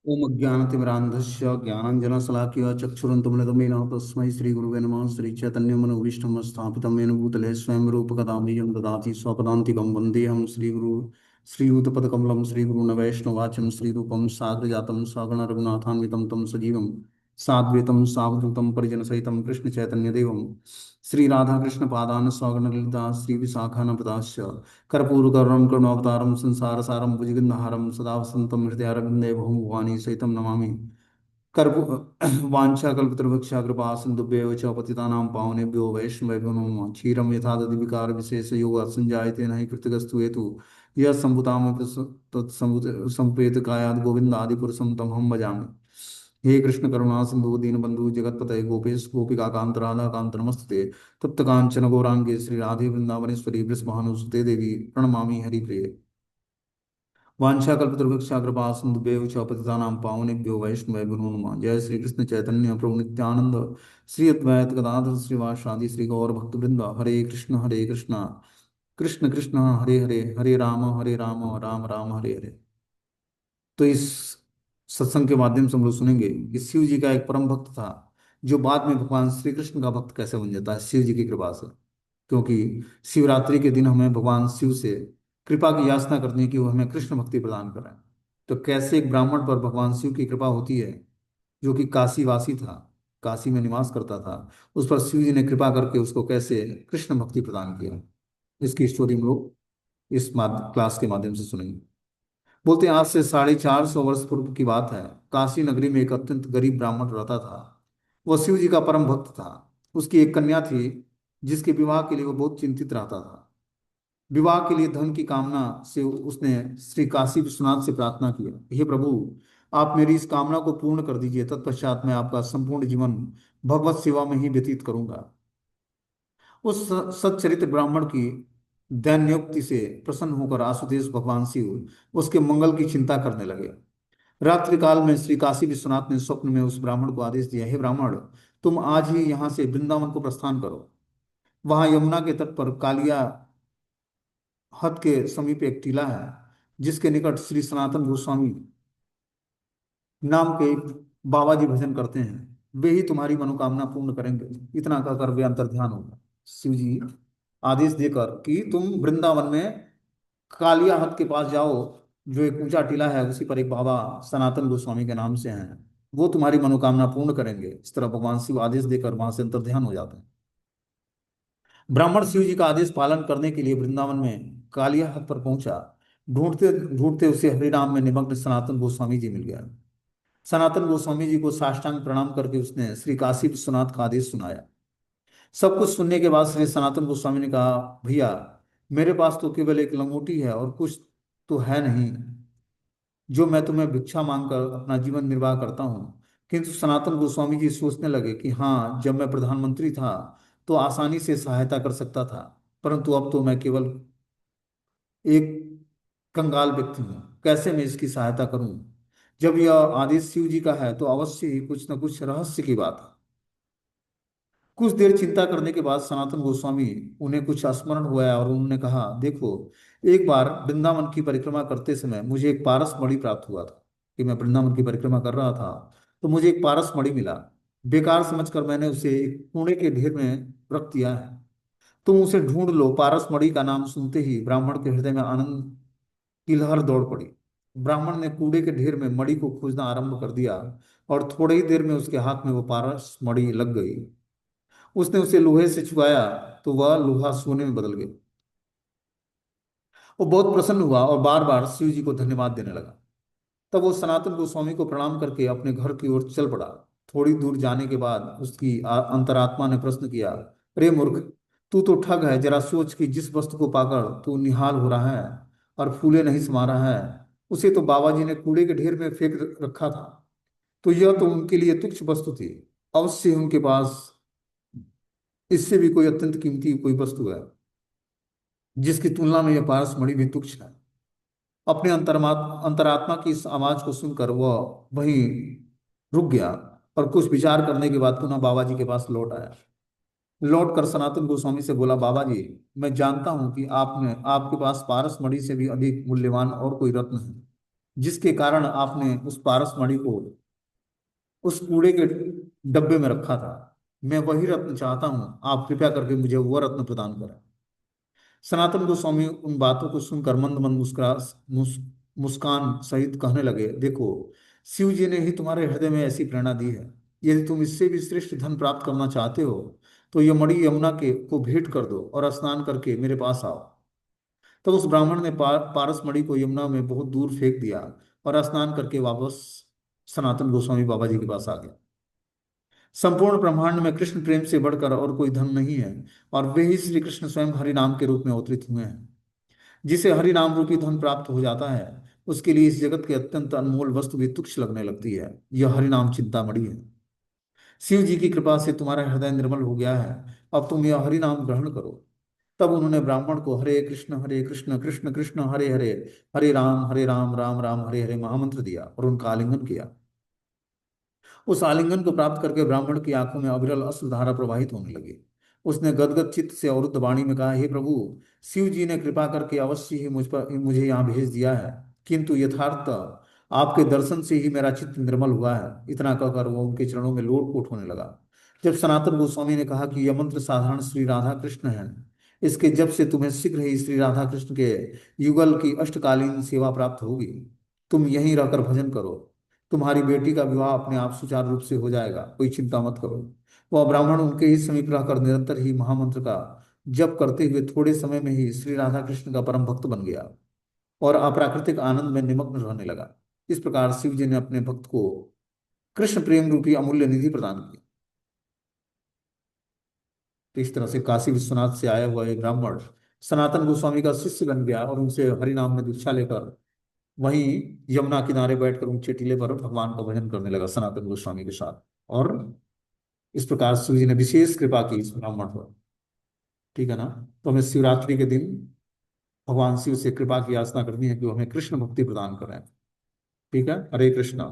ओम अज्ञानतिमिरान्धस्य ज्ञानाञ्जनशलाकया चक्षुरुन्मिलितं तस्मै श्रीगुरुवे नमः। श्रीचैतन्यमनोभीष्टं स्थापितं येन भूतले स्वयं रूपकदा मह्यं ददाति स्वपदान्तिकं वन्देऽहं श्रीगुरु श्रीयुतपदकमलं श्रीगुरून् वैष्णवाचं श्रीरूपं साग्रजातं सगण रघुनाथान्वितं तं सजीवं साद्वैतं सावधूतं परिजनसहितं कृष्णचैतन्यदेवं श्रीराधाकृष्णपादान् सगणललिता श्रीविशाखान्विताश्च कर्पूरगौरवं करुणावतारं संसारसारं भुजगन्धहारं सदा वसन्तं हृदयारविन्दे भवानी सहितं नमामि। कर्पू वाञ्छाकल्पतरुभक्षा कृपा सिन्धुभ्येव च पतितानां पावनेभ्यो वैष्णवेभ्यो नमः। क्षीरं यथा दधिविकार विशेषयोगात् संजायते नहि कृतगस्तु हेतु यः सम्भुतां तत्समुपेतकायात् गोविन्दादिपुरुषं तमहं भजामि। हे कृष्ण करुणा सिंधु दीनबंधु जगतपते गोपेश गोपिका कांत राधा कांत नमस्ते। तप्त कांचन गौरांगे श्री राधे वृंदावनेश्वरी वृषभानुसुते देवी प्रणमामि हरिप्रिये। वाञ्छाकल्पतरुभ्यश्च कृपा सिन्धुभ्येव च पतितानां पावनेभ्यो वैष्णवेभ्यो नमो नमः। जय श्री कृष्ण चैतन्य प्रभु नित्यानंद श्री अद्वैत गदाधर श्रीवासादि श्री गौर भक्तवृंद। हरे कृष्ण कृष्ण कृष्ण हरे हरे, हरे राम राम राम हरे हरे। तो इस सत्संग के माध्यम से हम लोग सुनेंगे कि शिव जी का एक परम भक्त था जो बाद में भगवान श्री कृष्ण का भक्त कैसे बन जाता है शिव जी की कृपा से। क्योंकि शिवरात्रि के दिन हमें भगवान शिव से कृपा की याचना करनी है कि वो हमें कृष्ण भक्ति प्रदान करें। तो कैसे एक ब्राह्मण पर भगवान शिव की कृपा होती है जो कि काशीवासी था, काशी में निवास करता था, उस पर शिव जी ने कृपा करके उसको कैसे कृष्ण भक्ति प्रदान किया, इसकी स्टोरी हम लोग इस क्लास के माध्यम से सुनेंगे। बोलते हैं आज से 450 वर्ष पूर्व की बात है। काशी नगरी में एक अत्यंत गरीब ब्राह्मण रहता था। वह शिव जी का परम भक्त था। उसकी एक कन्या थी जिसके विवाह के लिए वो बहुत चिंतित रहता था। विवाह के लिए धन की कामना से उसने श्री काशी विश्वनाथ से प्रार्थना किया, हे प्रभु, आप मेरी इस कामना को पूर्ण कर दीजिए, तत्पश्चात मैं आपका संपूर्ण जीवन भगवत सेवा में ही व्यतीत करूंगा। उस सच्चरित्र ब्राह्मण की दैन्योक्ति से प्रसन्न होकर आशुतोष भगवान शिव उसके मंगल की चिंता करने लगे। रात्रि काल में श्री काशी विश्वनाथ ने स्वप्न में उस ब्राह्मण को आदेश दिया, हे ब्राह्मण, तुम आज ही यहाँ से वृंदावन को प्रस्थान करो। वहां यमुना के तट पर कालिया हद के समीप एक टीला है जिसके निकट श्री सनातन गोस्वामी नाम के एक बाबा जी भजन करते हैं। वे ही तुम्हारी मनोकामना पूर्ण करेंगे। इतना कहकर वे अंतर्ध्यान हो गए। शिव जी आदेश देकर कि तुम वृंदावन में कालिया हद के पास जाओ, जो एक ऊंचा टीला है उसी पर एक बाबा सनातन गोस्वामी के नाम से हैं, वो तुम्हारी मनोकामना पूर्ण करेंगे। इस तरह भगवान शिव आदेश देकर वहां से अंतर्ध्यान हो जाते हैं। ब्राह्मण शिव जी का आदेश पालन करने के लिए वृंदावन में कालिया हद पर पहुंचा। ढूंढते ढूंढते उसे हरिनाम में निमग्न सनातन गोस्वामी जी मिल गया। सनातन गोस्वामी जी को साष्टांग प्रणाम करके उसने श्री काशी विश्वनाथ का आदेश सुनाया। सब कुछ सुनने के बाद श्री सनातन गोस्वामी ने कहा, भैया, मेरे पास तो केवल एक लंगोटी है और कुछ तो है नहीं जो मैं तुम्हें भिक्षा मांगकर अपना जीवन निर्वाह करता हूँ। किंतु सनातन गोस्वामी जी सोचने लगे कि हाँ, जब मैं प्रधानमंत्री था तो आसानी से सहायता कर सकता था, परंतु अब तो मैं केवल एक कंगाल व्यक्ति हूँ, कैसे मैं इसकी सहायता करूं। जब यह आदेश शिव जी का है तो अवश्य ही कुछ न कुछ रहस्य की बात है। कुछ देर चिंता करने के बाद सनातन गोस्वामी उन्हें कुछ स्मरण हुआ और उन्होंने कहा, देखो, एक बार वृंदावन की परिक्रमा करते समय मुझे एक पारस मणि प्राप्त हुआ था। कि मैं वृंदावन की परिक्रमा कर रहा था तो मुझे एक पारस मणि मिला। बेकार समझकर मैंने उसे एक कूड़े के ढेर में रख दिया है। तुम उसे ढूंढ लो। पारस मणि का नाम सुनते ही ब्राह्मण के हृदय में आनंद की लहर दौड़ पड़ी। ब्राह्मण ने कूड़े के ढेर में मणि को खोजना आरंभ कर दिया और थोड़ी ही देर में उसके हाथ में वो पारस मणि लग गई। उसने उसे लोहे से छुआया तो वह लोहा सोने में बदल गया। वो बहुत प्रसन्न हुआ और बार बार शिव जी को धन्यवाद देने लगा। तब वो सनातन गोस्वामी को प्रणाम करके अपने घर की ओर चल पड़ा। थोड़ी दूर जाने के बाद उसकी अंतरात्मा ने प्रश्न किया, अरे मूर्ख, तू तो ठग है। जरा सोच कि जिस वस्तु को पाकर तू निहाल हो रहा है और फूले नहीं समा रहा है, उसे तो बाबा जी ने कूड़े के ढेर में फेंक रखा था। तो यह तो उनके लिए तुच्छ वस्तु थी। अवश्य उनके पास इससे भी कोई अत्यंत कीमती कोई वस्तु है जिसकी तुलना में यह पारस मणि भी तुच्छ है। अपने अंतरात्मा की इस आवाज को सुनकर वह वहीं रुक गया और कुछ विचार करने के बाद पुनः बाबा जी के पास लौट आया। लौट कर सनातन गोस्वामी से बोला, बाबा जी, मैं जानता हूं कि आपने आपके पास पारस मणि से भी अधिक मूल्यवान और कोई रत्न है जिसके कारण आपने उस पारस मणि को उस कूड़े के डब्बे में रखा था। मैं वही रत्न चाहता हूँ, आप कृपया करके मुझे वो रत्न प्रदान करें। सनातन गोस्वामी उन बातों को सुनकर मंद मंद मुस्कान सहित कहने लगे, देखो, शिव जी ने ही तुम्हारे हृदय में ऐसी प्रेरणा दी है। यदि तुम इससे भी श्रेष्ठ धन प्राप्त करना चाहते हो तो ये मणि यमुना के को भेंट कर दो और स्नान करके मेरे पास आओ। तब उस ब्राह्मण ने पारस मणि को यमुना में बहुत दूर फेंक दिया और स्नान करके वापस सनातन गोस्वामी बाबा जी के पास आ गया। संपूर्ण ब्रह्मांड में कृष्ण प्रेम से बढ़कर और कोई धन नहीं है, और वे ही श्री कृष्ण स्वयं हरि नाम के रूप में अवतरित हुए हैं। जिसे हरि नाम रूपी धन प्राप्त हो जाता है, उसके लिए इस जगत के अत्यंत अनमोल वस्तु भी तुच्छ लगने लगती है। यह हरि नाम चिंतामणि है। शिव जी की कृपा से तुम्हारा हृदय निर्मल हो गया है, अब तुम यह हरि नाम ग्रहण करो। तब उन्होंने ब्राह्मण को हरे कृष्ण कृष्ण कृष्ण हरे हरे, हरे राम राम राम हरे हरे महामंत्र दिया और उनका आलिंगन किया। उस आलिंगन को प्राप्त करके ब्राह्मण की आंखों में अविरल अश्रुधारा प्रवाहित होने लगी। उसने गदगद चित्त से अवरुद्ध वाणी में कहा, हे प्रभु, शिव जी ने कृपा करके अवश्य ही मुझे यहाँ भेज दिया है, किंतु यथार्थ आपके दर्शन से ही मेरा चित्त निर्मल हुआ है। इतना कहकर वो उनके चरणों में लोटपोट होने लगा। जब सनातन गोस्वामी ने कहा कि यह मंत्र साधारण श्री राधा कृष्ण है, इसके जब से तुम्हें शीघ्र ही श्री राधा कृष्ण के युगल की अष्टकालीन सेवा प्राप्त होगी। तुम यहीं रहकर भजन करो, तुम्हारी बेटी का विवाह अपने आप सुचारू रूप से हो जाएगा, कोई चिंता मत करो। वह ब्राह्मण उनके ही समीप रहकर निरंतर ही महामंत्र का जप करते हुए थोड़े समय में ही श्री राधा कृष्ण का परम भक्त बन गया और अप्राकृतिक आनंद में निमग्न रहने लगा। इस प्रकार शिव जी ने अपने भक्त को कृष्ण प्रेम रूपी अमूल्य निधि प्रदान की। तो इस तरह से काशी विश्वनाथ से आया हुआ एक ब्राह्मण सनातन गोस्वामी का शिष्य बन गया और उनसे हरि नाम में दीक्षा लेकर वहीं यमुना किनारे बैठकर ऊंचे टीले पर भगवान का भजन करने लगा सनातन गोस्वामी के साथ। और इस प्रकार शिव जी ने विशेष कृपा की इस ब्राह्मण पर। ठीक है ना। तो हमें शिवरात्रि के दिन भगवान शिव से कृपा की याचना करनी है कि वो हमें कृष्ण भक्ति प्रदान करें। ठीक है, हरे कृष्णा।